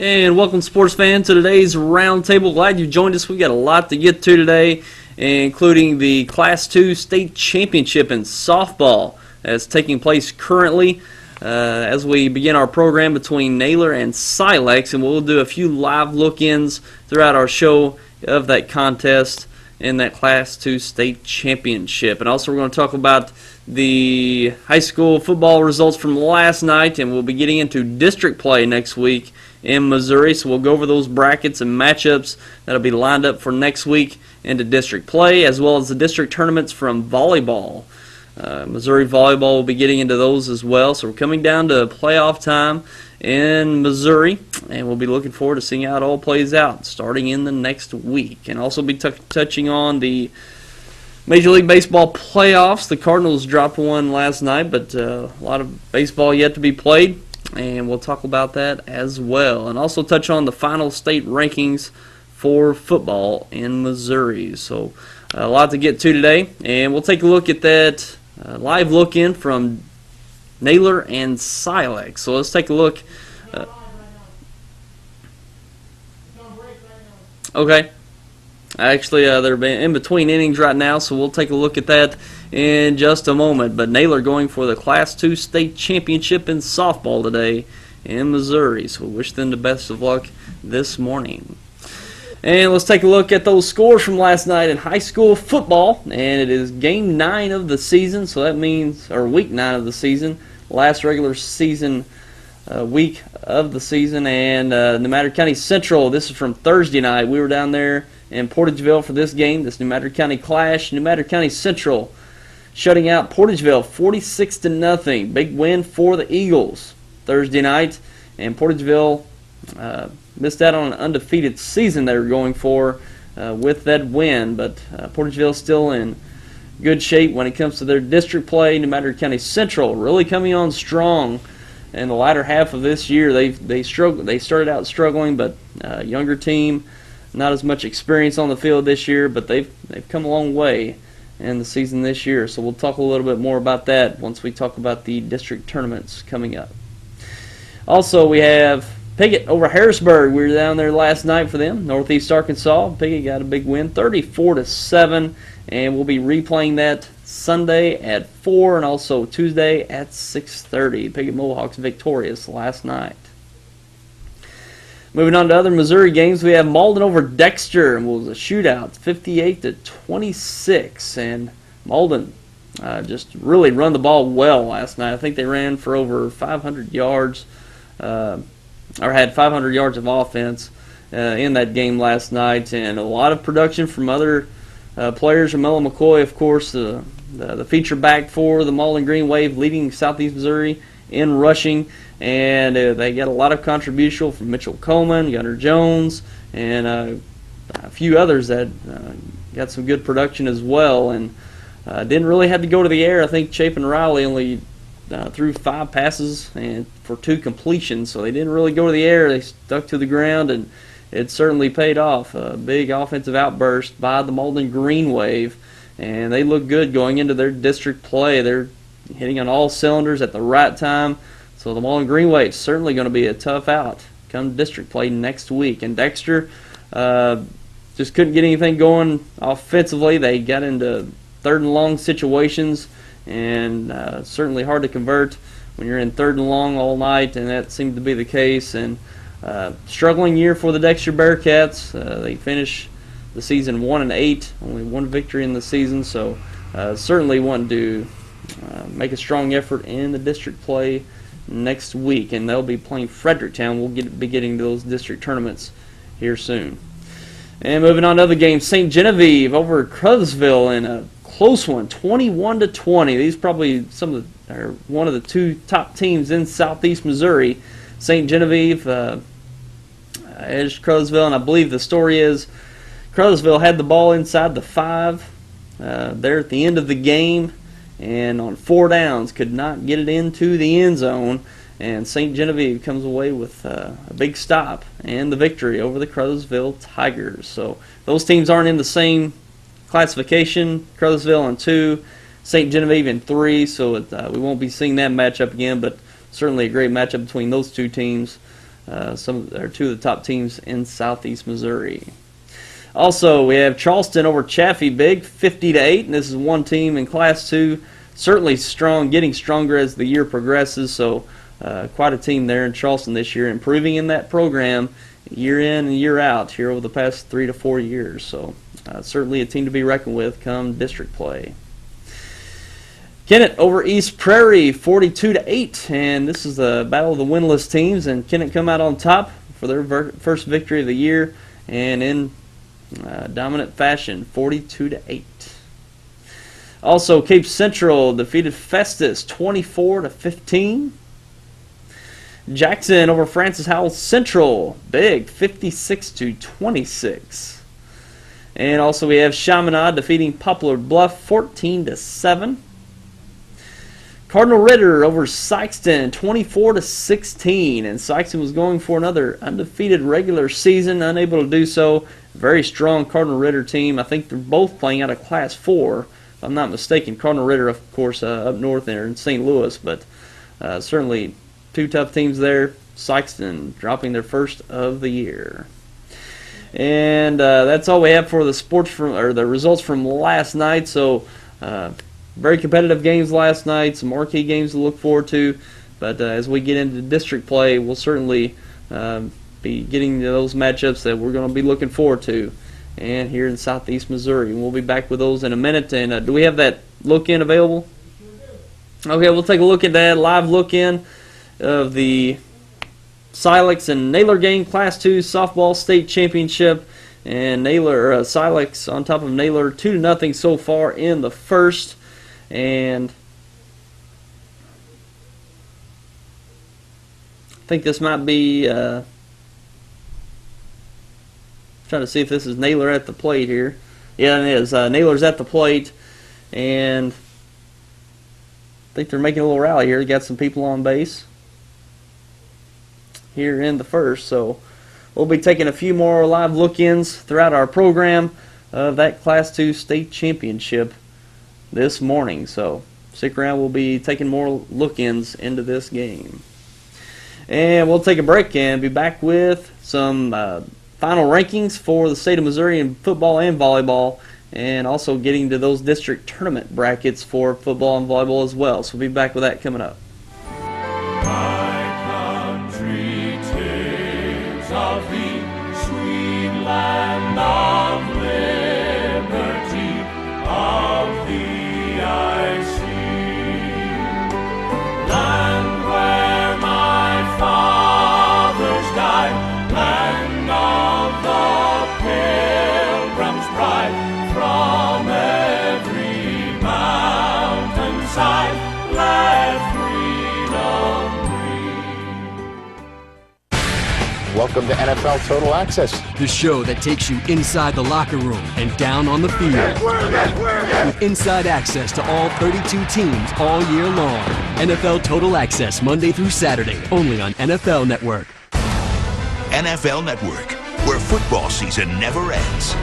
And welcome, sports fans, to today's Roundtable. Glad you joined us. We got a lot to get to today, including the Class 2 State Championship in softball that's taking place currently as we begin our program between Naylor and Silex, and we'll do a few live look-ins throughout our show of that contest in that Class 2 State Championship. And also we're going to talk about the high school football results from last night, and we'll be getting into district play next week in Missouri, so we'll go over those brackets and matchups that'll be lined up for next week into district play, as well as the district tournaments from volleyball. Missouri volleyball will be getting into those as well, so we're coming down to playoff time in Missouri, and we'll be looking forward to seeing how it all plays out starting in the next week. And also be touching on the Major League Baseball playoffs. The Cardinals dropped one last night, but a lot of baseball yet to be played, and we'll talk about that as well. And also touch on the final state rankings for football in Missouri. So a lot to get to today, and we'll take a look at that live look-in from Naylor and Silex. So let's take a look. Okay. Actually, they're in between innings right now, so we'll take a look at that in just a moment. But Naylor going for the Class 2 State Championship in softball today in Missouri, so we wish them the best of luck this morning. And let's take a look at those scores from last night in high school football, and it is Game 9 of the season, so that means, or Week 9 of the season, last regular season week of the season, and New Madrid County Central, this is from Thursday night. We were down there in Portageville for this game, this New Madrid County clash. New Madrid County Central shutting out Portageville 46-0. Big win for the Eagles Thursday night, and Portageville missed out on an undefeated season they were going for with that win, but Portageville still in good shape when it comes to their district play. New Madrid County Central really coming on strong in the latter half of this year. They started out struggling, but younger team, not as much experience on the field this year, but they've come a long way in the season this year. So we'll talk a little bit more about that once we talk about the district tournaments coming up. Also, we have Piggott over Harrisburg. We were down there last night for them. Northeast Arkansas. Piggott got a big win, 34-7, and we'll be replaying that Sunday at 4 and also Tuesday at 6:30. Piggott Mohawks victorious last night. Moving on to other Missouri games, we have Malden over Dexter, and it was a shootout, 58-26, and Malden just really run the ball well last night. I think they ran for over 500 yards, or had 500 yards of offense in that game last night, and a lot of production from other players. Ramella McCoy, of course, the feature back for the Malden Green Wave, leading Southeast Missouri in rushing, and they got a lot of contribution from Mitchell Coleman, Gunnar Jones, and a few others that got some good production as well, and didn't really have to go to the air. I think Chapin Riley only threw 5 passes and for 2 completions, so they didn't really go to the air. They stuck to the ground, and it certainly paid off. A big offensive outburst by the Malden Green Wave, and they look good going into their district play. They're hitting on all cylinders at the right time, so the Malden Green Wave is certainly going to be a tough out come district play next week. And Dexter just couldn't get anything going offensively. They got into 3rd and long situations, and certainly hard to convert when you're in 3rd and long all night, and that seemed to be the case. And struggling year for the Dexter Bearcats. They finish the season 1-8, only 1 victory in the season, so certainly want to make a strong effort in the district play next week, and they'll be playing Fredericktown. We'll be getting to those district tournaments here soon. And moving on to other games, St. Genevieve over Caruthersville in a close one, 21-20. These probably one of the 2 top teams in Southeast Missouri. St. Genevieve edged Caruthersville, and I believe the story is Caruthersville had the ball inside the 5 there at the end of the game, and on 4 downs could not get it into the end zone, and St. Genevieve comes away with a big stop and the victory over the Caruthersville Tigers. So those teams aren't in the same classification. Caruthersville in 2, St. Genevieve in 3, so we won't be seeing that matchup again, but certainly a great matchup between those 2 teams two of the top teams in Southeast Missouri. Also, we have Charleston over Chaffee Big, 50-8, and this is one team in Class 2, certainly strong, getting stronger as the year progresses, so quite a team there in Charleston this year, improving in that program year in and year out here over the past 3 to 4 years, so certainly a team to be reckoned with come district play. Kennett over East Prairie, 42-8, and this is the battle of the winless teams, and Kennett come out on top for their first victory of the year, and in dominant fashion, 42-8. Also, Cape Central defeated Festus, 24-15. Jackson over Francis Howell Central, big, 56-26. And also we have Chaminade defeating Poplar Bluff, 14-7. Cardinal Ritter over Sykeston, 24-16, and Sykeston was going for another undefeated regular season, unable to do so. Very strong Cardinal Ritter team. I think they're both playing out of Class 4, if I'm not mistaken. Cardinal Ritter, of course, up north there in St. Louis, but certainly two tough teams there. Sykeston dropping their first of the year. And that's all we have for the results from last night. So very competitive games last night, some marquee games to look forward to. But as we get into district play, we'll certainly be getting to those matchups that we're going to be looking forward to. And here in Southeast Missouri, we'll be back with those in a minute. And do we have that look-in available? Okay, we'll take a look at that live look-in of the Silex and Naylor game, Class 2 softball state championship, and Silex on top of Naylor 2-0 so far in the first. And I think this might be trying to see if this is Naylor at the plate here. Yeah, it is. Naylor's at the plate, and I think they're making a little rally here. They got some people on base here in the first, so we'll be taking a few more live look-ins throughout our program of that Class 2 state championship this morning. So stick around, we'll be taking more look-ins into this game. And we'll take a break and be back with some final rankings for the state of Missouri in football and volleyball, and also getting to those district tournament brackets for football and volleyball as well. So we'll be back with that coming up. Of the sweet land of liberty, of the I see, land where my fathers died, land of the Pilgrim's bride, from every mountainside, let freedom. Welcome to NFL Total Access, the show that takes you inside the locker room and down on the field. With inside access to all 32 teams all year long. NFL Total Access, Monday through Saturday, only on NFL Network. NFL Network, where football season never ends.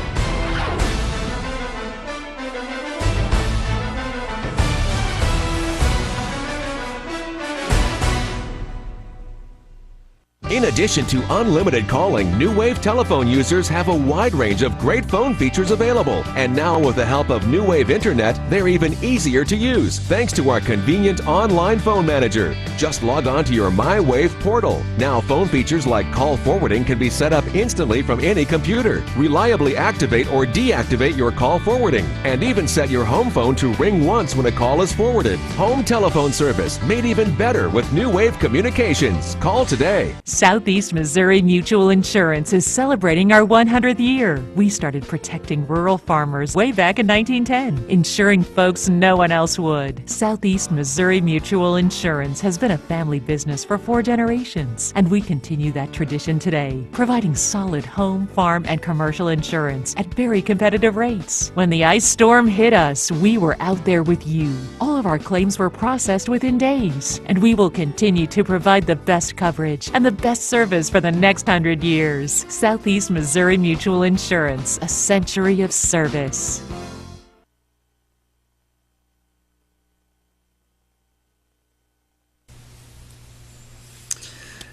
In addition to unlimited calling, New Wave telephone users have a wide range of great phone features available. And now with the help of New Wave Internet, they're even easier to use thanks to our convenient online phone manager. Just log on to your MyWave portal. Now phone features like call forwarding can be set up instantly from any computer. Reliably activate or deactivate your call forwarding. And even set your home phone to ring once when a call is forwarded. Home telephone service made even better with New Wave Communications. Call today. Southeast Missouri Mutual Insurance is celebrating our 100th year. We started protecting rural farmers way back in 1910, ensuring folks no one else would. Southeast Missouri Mutual Insurance has been a family business for 4 generations, and we continue that tradition today, providing solid home, farm, and commercial insurance at very competitive rates. When the ice storm hit us, we were out there with you. All of our claims were processed within days, and we will continue to provide the best coverage and the best service for the next 100 years. Southeast Missouri Mutual Insurance, a century of service.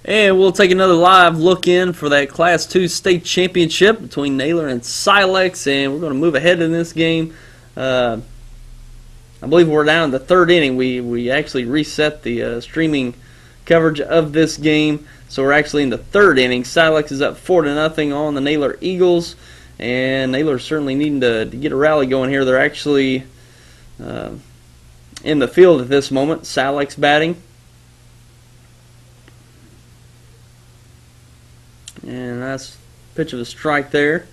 And we'll take another live look in for that Class 2 state championship between Naylor and Silex, and we're going to move ahead in this game. I believe we're down in the third inning. We actually reset the streaming coverage of this game, so we're actually in the third inning. Silex is up 4-0 on the Naylor Eagles, and Naylor certainly needing to get a rally going here. They're actually in the field at this moment. Silex batting. And that's a pitch of a strike there.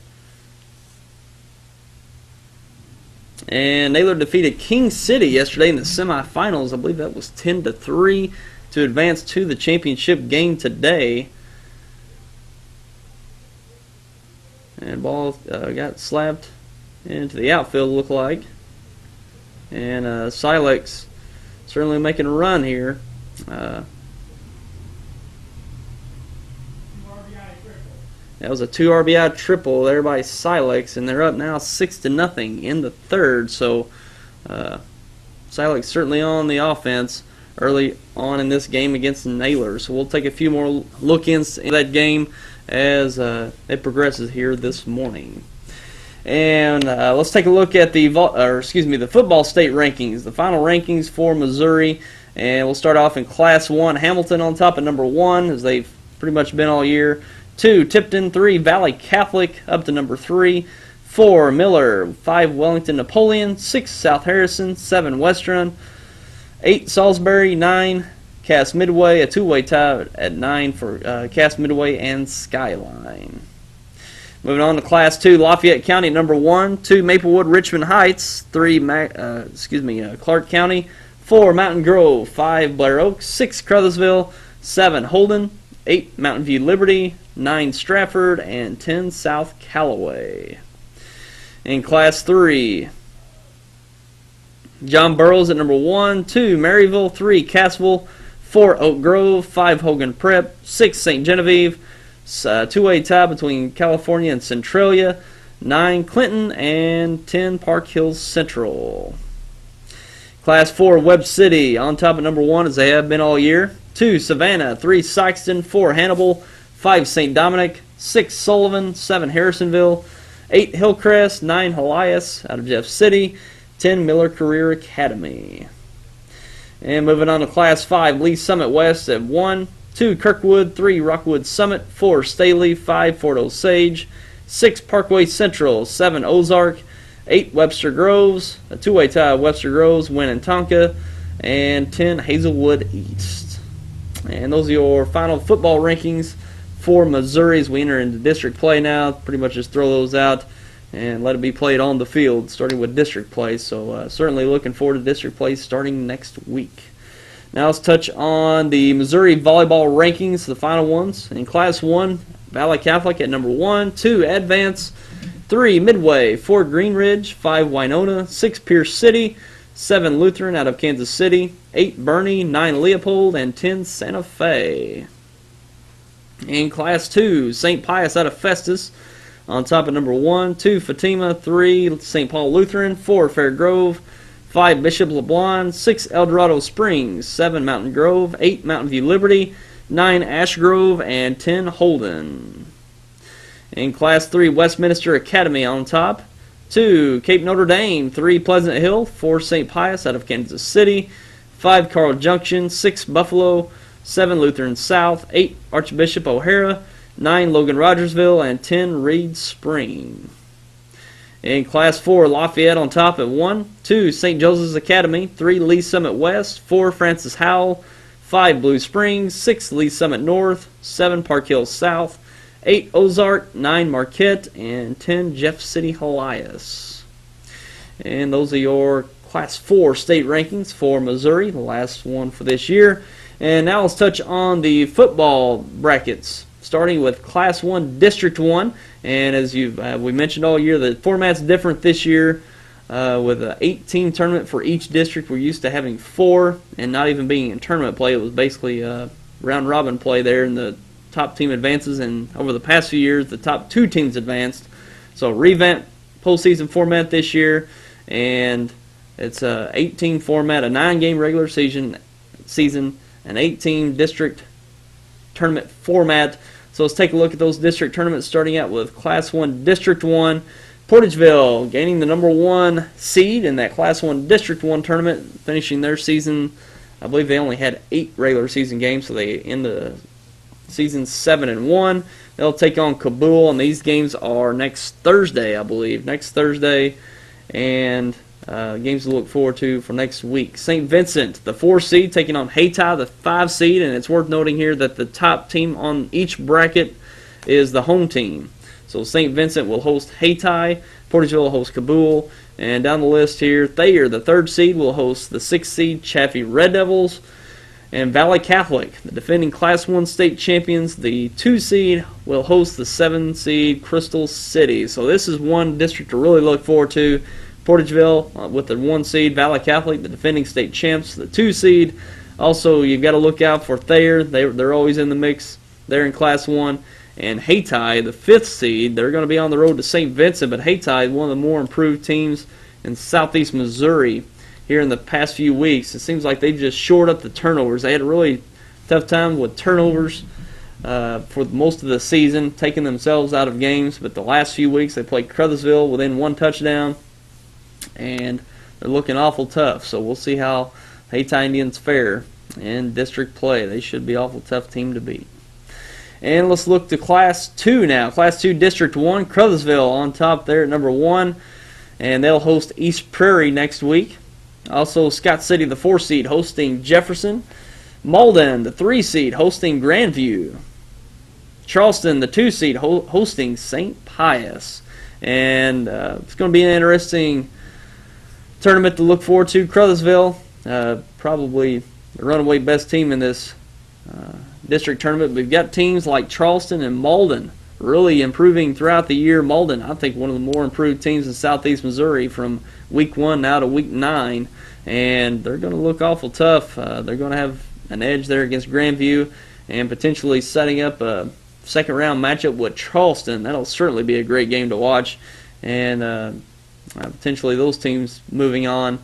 And Naylor defeated King City yesterday in the semifinals. I believe that was 10-3 to advance to the championship game today. And ball got slapped into the outfield, looked like. And Silex certainly making a run here. That was a 2 RBI triple there by Silex, and they're up now 6-0 in the third. So Silex certainly on the offense early on in this game against Naylor. So we'll take a few more look-ins in that game as it progresses here this morning. And let's take a look at the football state rankings, the final rankings for Missouri. And we'll start off in Class 1. Hamilton on top at number 1, as they've pretty much been all year. 2, Tipton. 3, Valley Catholic up to number 3. 4, Miller. 5, Wellington Napoleon. 6, South Harrison. 7, Western. 8, Salisbury. 9, Cass Midway. A two-way tie at 9 for Cass Midway and Skyline. Moving on to Class 2, Lafayette County number 1. 2, Maplewood Richmond Heights. 3, Clark County. 4, Mountain Grove. 5, Blair Oaks. 6, Caruthersville. 7, Holden. 8, Mountain View Liberty. 9, Stratford, and 10, South Callaway. In Class 3, John Burroughs at number 1, 2, Maryville, 3, Cassville, 4, Oak Grove, 5, Hogan Prep, 6, St. Genevieve, two-way tie between California and Centralia, 9, Clinton, and 10, Park Hills Central. Class 4, Webb City on top of number 1 as they have been all year. 2, Savannah, 3, Sykeston, 4, Hannibal, 5, St. Dominic, 6, Sullivan, 7, Harrisonville, 8, Hillcrest, 9, Helias out of Jeff City, 10, Miller Career Academy. And moving on to Class 5, Lee Summit West at 1, 2, Kirkwood, 3, Rockwood Summit, 4, Staley, 5, Fort Osage, 6, Parkway Central, 7, Ozark, 8, Webster Groves, a two-way tie of Webster Groves, Winnetonka, and 10, Hazelwood East. And those are your final football rankings for Missouri as we enter into district play now. Pretty much just throw those out and let it be played on the field, starting with district play. So certainly looking forward to district play starting next week. Now let's touch on the Missouri volleyball rankings, the final ones. In Class 1, Valley Catholic at number 1, 2, Advance, 3, Midway, 4, Green Ridge, 5, Winona, 6, Pierce City, 7, Lutheran out of Kansas City, 8, Bernie, 9, Leopold, and 10, Santa Fe. In Class 2, St. Pius out of Festus on top of number 1, 2, Fatima, 3, St. Paul Lutheran, 4, Fair Grove, 5, Bishop LeBlond, 6, El Dorado Springs, 7, Mountain Grove, 8, Mountain View Liberty, 9, Ash Grove, and 10, Holden. In Class 3, Westminster Academy on top, 2, Cape Notre Dame, 3, Pleasant Hill, 4, St. Pius out of Kansas City, 5, Carl Junction, 6, Buffalo, 7, Lutheran South, 8, Archbishop O'Hara, 9, Logan Rogersville, and 10, Reed Spring. In Class 4, Lafayette on top at 1, 2, St. Joseph's Academy, 3, Lee Summit West, 4, Francis Howell, 5, Blue Springs, 6, Lee Summit North, 7, Park Hills South, 8, Ozark, 9, Marquette, and 10, Jeff City Helias. And those are your Class 4 state rankings for Missouri, the last one for this year. And now let's touch on the football brackets, starting with Class 1, District 1. And as we mentioned all year, the format's different this year with an 8-team tournament for each district. We're used to having 4 and not even being in tournament play. It was basically round-robin play there, and the top team advances. And over the past few years, the top 2 teams advanced. So revamped postseason format this year, and it's a 8-team format, a 9-game regular season, an 8-team district tournament format. So let's take a look at those district tournaments, starting out with Class 1 District 1. Portageville gaining the number 1 seed in that Class 1 District 1 tournament, finishing their season. I believe they only had 8 regular season games, so they end the season 7-1. They'll take on Kabul, and these games are next Thursday, I believe. Next Thursday, and games to look forward to for next week. St. Vincent, the 4 seed, taking on Hayti, the 5 seed, and it's worth noting here that the top team on each bracket is the home team. So St. Vincent will host Hayti, Portageville will host Kabul, and down the list here, Thayer, the 3rd seed, will host the 6th seed Chaffee Red Devils, and Valley Catholic, the defending Class 1 state champions, the 2 seed, will host the 7 seed Crystal City. So this is one district to really look forward to. Portageville with the 1 seed, Valley Catholic, the defending state champs, the 2 seed. Also, you've got to look out for Thayer. They're always in the mix. They're in Class 1. And Hayti, the 5th seed, they're going to be on the road to St. Vincent, but Hayti, one of the more improved teams in southeast Missouri here in the past few weeks. It seems like they've just shored up the turnovers. They had a really tough time with turnovers for most of the season, taking themselves out of games, but the last few weeks they played Caruthersville within 1 touchdown, and they're looking awful tough. So we'll see how Hayti Indians fare in district play. They should be an awful tough team to beat. And let's look to Class 2 now. Class 2 District 1, Caruthersville on top there at number 1. And they'll host East Prairie next week. Also, Scott City, the 4 seed, hosting Jefferson. Malden, the 3 seed, hosting Grandview. Charleston, the 2 seed, hosting St. Pius. And it's going to be an interesting tournament to look forward to. Caruthersville, probably the runaway best team in this district tournament. We've got teams like Charleston and Malden really improving throughout the year. Malden, I think, one of the more improved teams in southeast Missouri from week 1 now to week 9, and they're going to look awful tough. They're going to have an edge there against Grandview and potentially setting up a second-round matchup with Charleston. That'll certainly be a great game to watch, and potentially those teams moving on,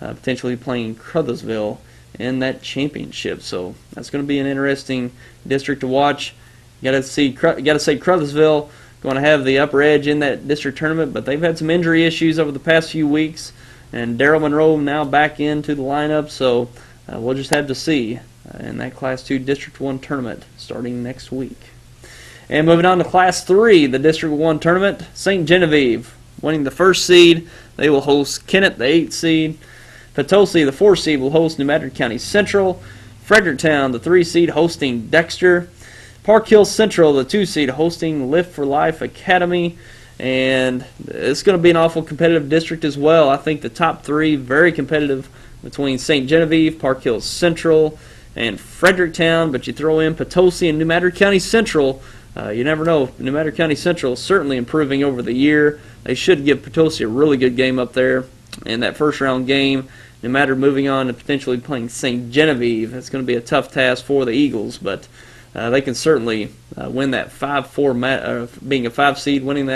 potentially playing Caruthersville in that championship. So that's going to be an interesting district to watch. You got to say Caruthersville going to have the upper edge in that district tournament, but they've had some injury issues over the past few weeks, and Darrell Monroe now back into the lineup. So we'll just have to see in that Class 2 District 1 tournament starting next week. And moving on to Class 3, the District 1 tournament, St. Genevieve winning the 1st seed. They will host Kennett, the 8th seed. Potosi, the 4 seed, will host New Madrid County Central. Fredericktown, the 3 seed, hosting Dexter. Park Hill Central, the 2 seed, hosting Lift for Life Academy. And it's going to be an awful competitive district as well. I think the top 3 very competitive between St. Genevieve, Park Hill Central, and Fredericktown. But you throw in Potosi and New Madrid County Central, you never know. New Madrid County Central is certainly improving over the year. They should give Potosi a really good game up there in that first-round game. No matter moving on to potentially playing St. Genevieve, it's going to be a tough task for the Eagles, but they can certainly win that 5-4 being a 5 seed, winning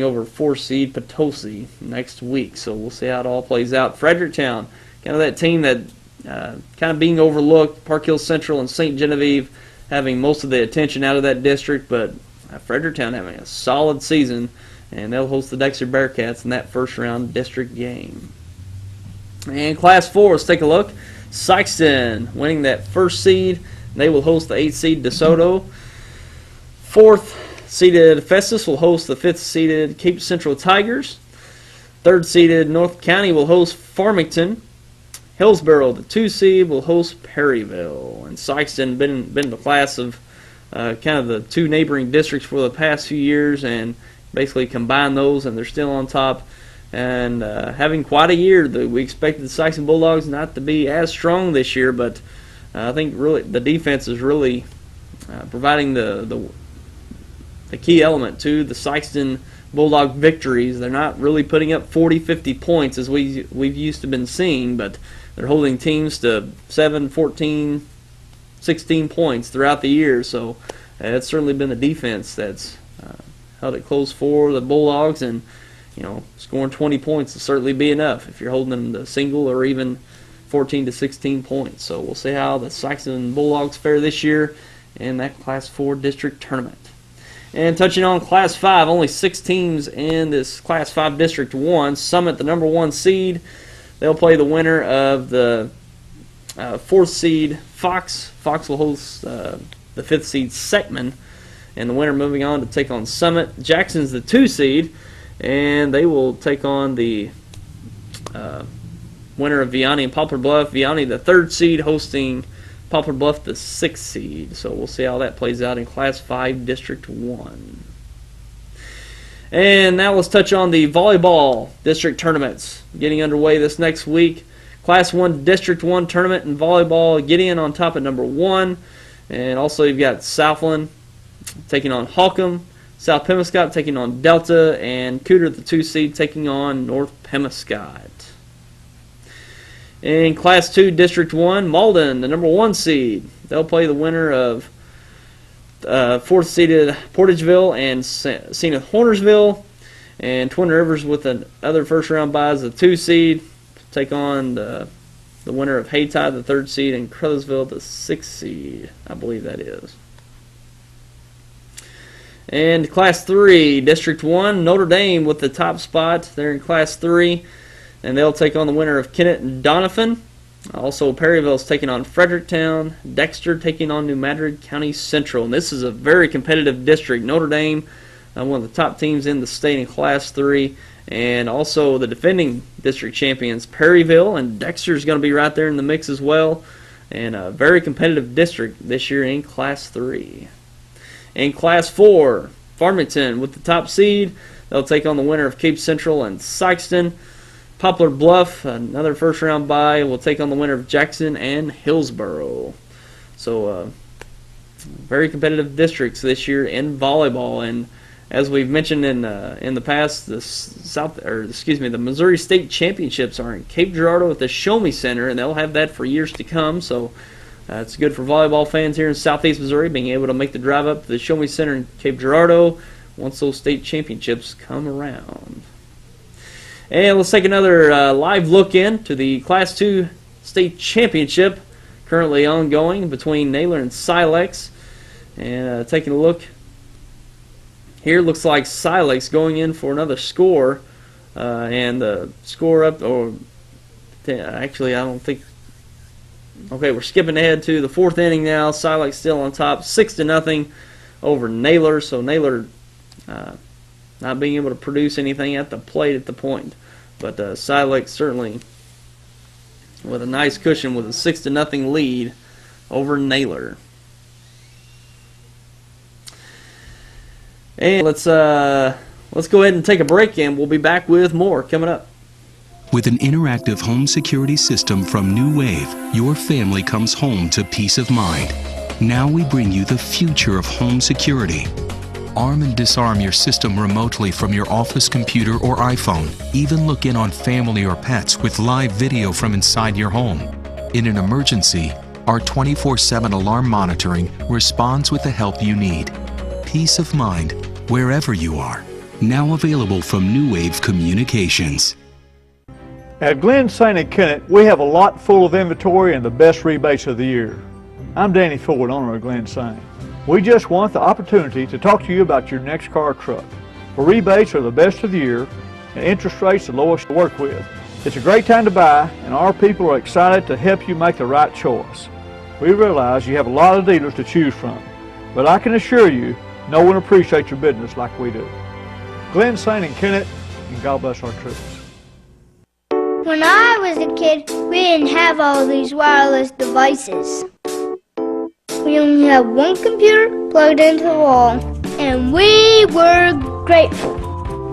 over 4 seed Potosi next week. So we'll see how it all plays out. Fredericktown, kind of that team that kind of being overlooked. Park Hill Central and St. Genevieve having most of the attention out of that district, but Fredericktown having a solid season, and they'll host the Dexter Bearcats in that first-round district game. And Class 4, let's take a look. Sykeston winning that 1st seed. They will host the 8th seed DeSoto. 4th seeded Festus will host the 5th seeded Cape Central Tigers. 3rd seeded North County will host Farmington. Hillsboro, the 2 seed, will host Perryville. And Sykeston been the class of kind of the 2 neighboring districts for the past few years, and basically combine those, and they're still on top. And having quite a year. We expected the Sykeston Bulldogs not to be as strong this year, but I think really the defense is really providing the key element to the Sykeston Bulldog victories. They're not really putting up 40, 50 points as we've used to been seeing, but they're holding teams to 7, 14, 16 points throughout the year. So it's certainly been the defense that's held it close for the Bulldogs, and scoring 20 points will certainly be enough if you're holding them to single or even 14 to 16 points. So we'll see how the Sykeston Bulldogs fare this year in that Class 4 district tournament. And touching on Class 5, only 6 teams in this Class 5 District 1. Summit, the number 1 seed, they'll play the winner of the 4th seed Fox. Fox will host the 5th seed Seckman, and the winner moving on to take on Summit. Jackson's the 2 seed, and they will take on the winner of Vianney and Poplar Bluff. Vianney, the 3rd seed, hosting Poplar Bluff, the 6th seed. So we'll see how that plays out in Class 5 District 1. And now let's touch on the volleyball district tournaments getting underway this next week. Class 1 District 1 tournament in volleyball, Gideon on top at number 1. And also you've got Southland taking on Holcomb, South Pemiscot taking on Delta, and Cooter, the 2 seed, taking on North Pemiscot. In Class 2 District 1, Malden, the number 1 seed, they'll play the winner of 4th seeded Portageville and Zenith Hornersville. And Twin Rivers, with another first round bye, as the 2 seed, take on the winner of Haytide, the 3rd seed, and Caruthersville, the 6th seed, I believe that is. And Class 3 District 1, Notre Dame with the top spot. They're in Class 3. And they'll take on the winner of Kennett and Doniphan. Also, Perryville's taking on Fredericktown. Dexter taking on New Madrid County Central. And this is a very competitive district. Notre Dame, one of the top teams in the state in Class 3. And also the defending district champions, Perryville. And Dexter's going to be right there in the mix as well. And a very competitive district this year in Class 3. In Class 4, Farmington with the top seed. They'll take on the winner of Cape Central and Sykeston. Poplar Bluff, another first round bye, will take on the winner of Jackson and Hillsboro. So very competitive districts this year in volleyball. And as we've mentioned in the past, the Missouri State Championships are in Cape Girardeau at the Show Me Center, and they'll have that for years to come. So it's good for volleyball fans here in Southeast Missouri, being able to make the drive up to the Show Me Center in Cape Girardeau once those state championships come around. And let's take another live look into the Class 2 State Championship currently ongoing between Naylor and Silex. And taking a look here, looks like Silex going in for another score. And the score up, actually I don't think, okay, we're skipping ahead to the 4th inning now. Silex still on top, 6-0 over Naylor. So Naylor not being able to produce anything at the plate at the point. But Silex certainly with a nice cushion with a 6-0 lead over Naylor. And let's go ahead and take a break, and we'll be back with more coming up. With an interactive home security system from New Wave, your family comes home to peace of mind. Now we bring you the future of home security. Arm and disarm your system remotely from your office computer or iPhone. Even look in on family or pets with live video from inside your home. In an emergency, our 24/7 alarm monitoring responds with the help you need. Peace of mind wherever you are. Now available from New Wave Communications. At Glen St. Kennett, we have a lot full of inventory and the best rebates of the year. I'm Danny Ford, owner of Glen St. We just want the opportunity to talk to you about your next car or truck. The rebates are the best of the year and interest rates the lowest to work with. It's a great time to buy, and our people are excited to help you make the right choice. We realize you have a lot of dealers to choose from, but I can assure you no one appreciates your business like we do. Glen St. and Kennett, and God bless our troops. When I was a kid, we didn't have all these wireless devices. We only had one computer plugged into the wall, and we were grateful.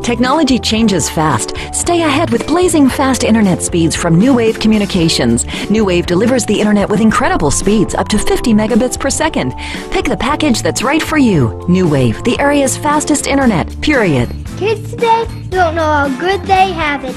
Technology changes fast. Stay ahead with blazing fast internet speeds from New Wave Communications. New Wave delivers the internet with incredible speeds, up to 50 megabits per second. Pick the package that's right for you. New Wave, the area's fastest internet, period. Kids today don't know how good they have it.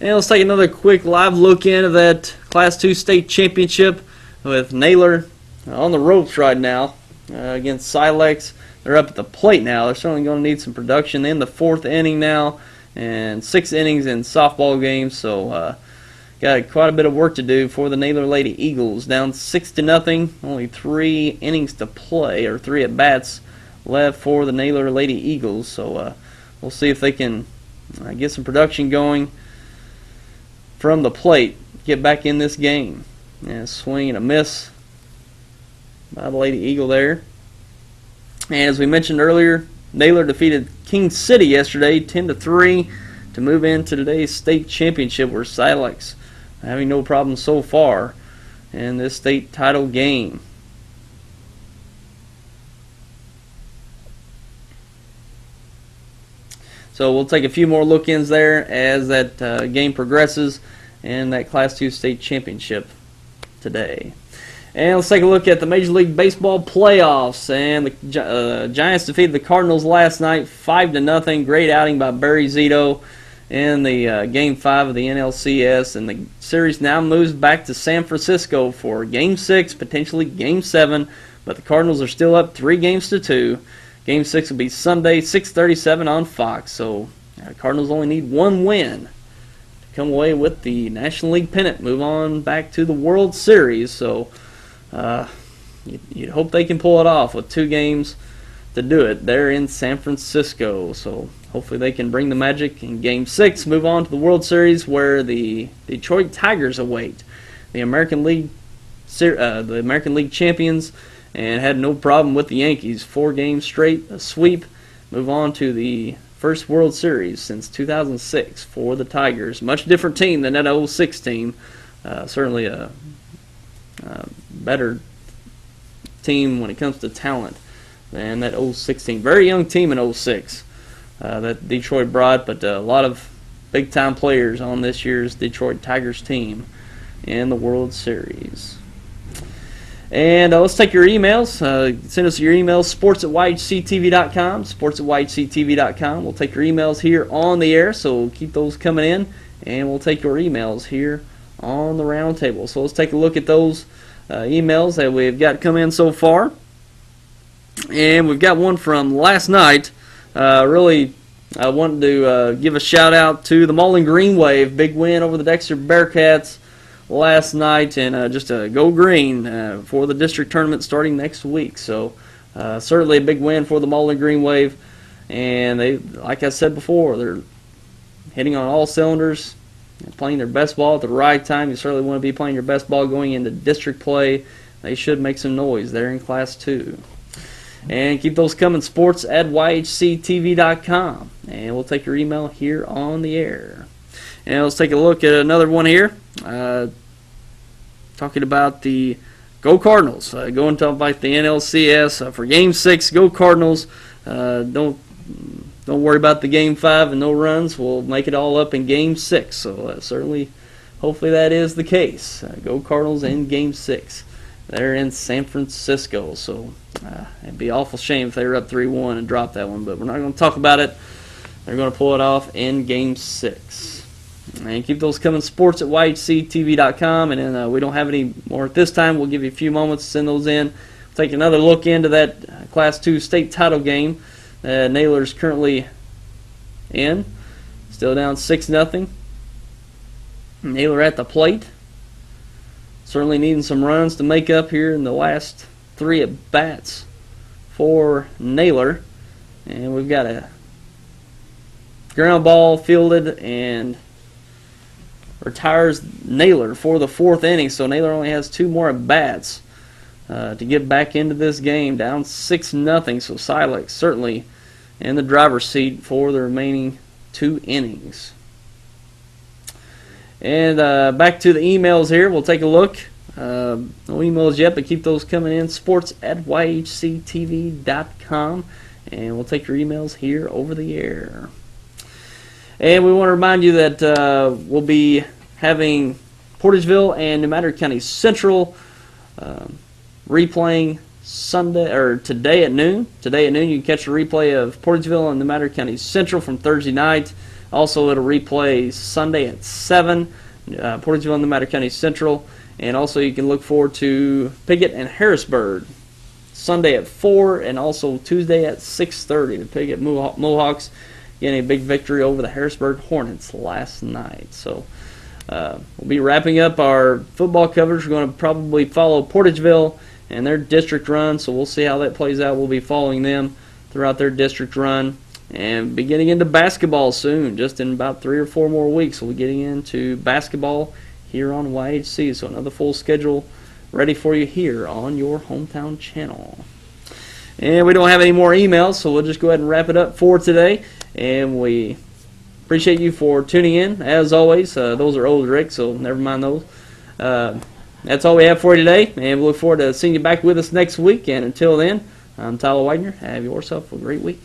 And let's take another quick live look into that Class 2 state championship with Naylor on the ropes right now against Silex. They're up at the plate now. They're certainly going to need some production in the 4th inning now, and 6 innings in softball games. So got quite a bit of work to do for the Naylor Lady Eagles. Down 6-0, only 3 innings to play, or 3 at bats left for the Naylor Lady Eagles. So we'll see if they can get some production going from the plate, get back in this game. And a swing and a miss by the Lady Eagle there. And as we mentioned earlier, Naylor defeated King City yesterday 10-3 to move into today's state championship, where Silex having no problem so far in this state title game. So we'll take a few more look-ins there as that game progresses in that Class 2 state championship today. And let's take a look at the Major League Baseball playoffs. And the Giants defeated the Cardinals last night 5-0. Great outing by Barry Zito in the Game 5 of the NLCS. And the series now moves back to San Francisco for Game 6, potentially Game 7. But the Cardinals are still up 3-2. Game 6 will be Sunday, 6:37 on Fox. So the Cardinals only need one win to come away with the National League pennant, move on back to the World Series. So you'd hope they can pull it off with 2 games to do it. They're in San Francisco, so hopefully they can bring the magic in Game 6, move on to the World Series, where the Detroit Tigers await the American League champions, and had no problem with the Yankees. 4 games straight, a sweep, move on to the first World Series since 2006 for the Tigers. Much different team than that 06 team. Certainly a better team when it comes to talent than that 06 team. Very young team in 06 that Detroit brought, but a lot of big-time players on this year's Detroit Tigers team in the World Series. And let's take your emails. Send us your emails, sports@yhctv.com, sports@yhctv.com. We'll take your emails here on the air, so keep those coming in, and we'll take your emails here on the Roundtable. So let's take a look at those emails that we've got come in so far. And we've got one from last night. Really, I wanted to give a shout out to the Mullen Green Wave. Big win over the Dexter Bearcats last night, and just a go green for the district tournament starting next week. So certainly a big win for the Mullen Green Wave. And they, like I said before, they're hitting on all cylinders, playing their best ball at the right time. You certainly want to be playing your best ball going into district play. They should make some noise there in Class 2. And keep those coming, sports@yhctv.com. And we'll take your email here on the air. And let's take a look at another one here. Talking about the Go Cardinals. Going to about the NLCS for Game 6. Go Cardinals. Don't worry about the Game 5 and no runs. We'll make it all up in Game 6. So certainly, hopefully that is the case. Go Cardinals in Game 6. They're in San Francisco. So it'd be an awful shame if they were up 3-1 and dropped that one. But we're not going to talk about it. They're going to pull it off in Game 6. And keep those coming, sports@yhctv.com. And then we don't have any more at this time. We'll give you a few moments to send those in. We'll take another look into that Class 2 state title game. Naylor's currently in. Still down 6-0. Naylor at the plate. Certainly needing some runs to make up here in the last 3 at-bats for Naylor. And we've got a ground ball fielded and retires Naylor for the 4th inning. So Naylor only has 2 more at-bats to get back into this game, down 6-0. So Silex certainly in the driver's seat for the remaining 2 innings. And back to the emails here. We'll take a look. No emails yet, but keep those coming in. sports@yhctv.com. And we'll take your emails here over the air. And we want to remind you that we'll be having Portageville and New Madrid County Central replaying today at noon. Today at noon, you can catch a replay of Portageville and New Madrid County Central from Thursday night. Also, it'll replay Sunday at 7. Portageville and the Matter County Central. And also you can look forward to Piggott and Harrisburg Sunday at 4 and also Tuesday at 6:30. The Piggott Mohawks getting a big victory over the Harrisburg Hornets last night. So we'll be wrapping up our football coverage. We're going to probably follow Portageville and their district run, so we'll see how that plays out. We'll be following them throughout their district run and be getting into basketball soon. Just in about 3 or 4 more weeks, we'll be getting into basketball here on YHC. So another full schedule ready for you here on your hometown channel. And we don't have any more emails, so we'll just go ahead and wrap it up for today. And we appreciate you for tuning in, as always. Those are old, Rick, so never mind those. That's all we have for you today, and we look forward to seeing you back with us next week. And until then, I'm Tyler Widener. Have yourself a great week.